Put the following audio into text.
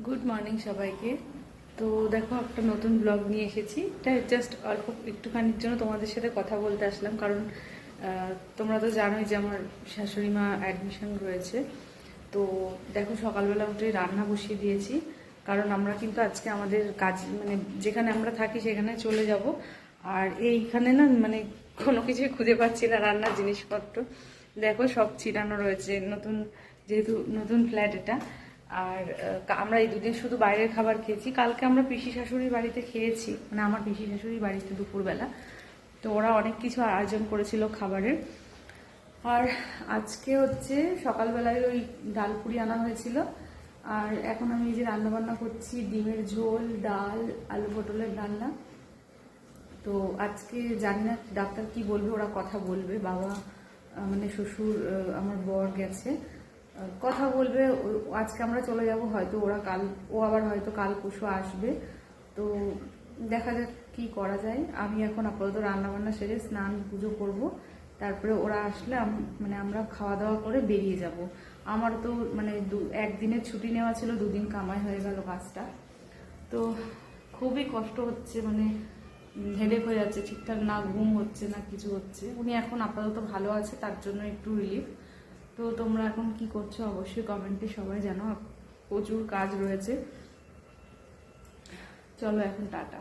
Good morning সবাইকে। তো দেখো একটা নতুন ব্লগ নিয়ে এসেছি। এটা জাস্ট অল্প একটুখানির জন্য তোমাদের সাথে কথা বলতে আসলাম, কারণ তোমরা তো জানোই যে আমার শাশুড়ি মা অ্যাডমিশন রয়েছে। তো দেখো সকালবেলা উঠে রান্না বসিয়ে দিয়েছি, কারণ আমরা কিন্তু আজকে আমাদের কাজ মানে যেখানে আমরা থাকি সেখানে চলে যাব। আর এইখানে না মানে কোনো কিছুই খুঁজে পাচ্ছি না রান্নার জিনিসপত্র। দেখো সব ছিটানো রয়েছে, নতুন যেহেতু নতুন ফ্ল্যাট এটা। আর আমরা এই দুদিন শুধু বাইরের খাবার খেয়েছি। কালকে আমরা পিসি শাশুড়ির বাড়িতে খেয়েছি, মানে আমার পিসি শাশুড়ির বাড়িতে দুপুরবেলা। তো ওরা অনেক কিছু আয়োজন করেছিল খাবারের। আর আজকে হচ্ছে সকালবেলায় ওই ডালপুরি আনা হয়েছিল। আর এখন আমি এই যে রান্নাবান্না করছি, ডিমের ঝোল, ডাল, আলু পটলের ডালনা। তো আজকে জানি না ডাক্তার কি বলবে, ওরা কথা বলবে। বাবা মানে শ্বশুর আমার বর গেছে, কথা বলবে। আজকে আমরা চলে যাব, হয়তো ওরা কাল, ও আবার হয়তো কাল পরশু আসবে। তো দেখা যাক কি করা যায়। আমি এখন আপাতত রান্নাবান্না সেরে স্নান পুজো করব, তারপরে ওরা আসলে মানে আমরা খাওয়া দাওয়া করে বেরিয়ে যাব। আমার তো মানে একদিনের ছুটি নেওয়া ছিল, দুদিন কামাই হয়ে গেল কাজটা। তো খুবই কষ্ট হচ্ছে, মানে হেডেক হয়ে যাচ্ছে, ঠিকঠাক না ঘুম হচ্ছে না কিছু হচ্ছে। উনি এখন আপাতত ভালো আছে, তার জন্য একটু রিলিফ। তো তোমরা এখন কি করছো অবশ্যই কমেন্টে সবাই জানো। প্রচুর কাজ রয়েছে। চলো এখন টাটা।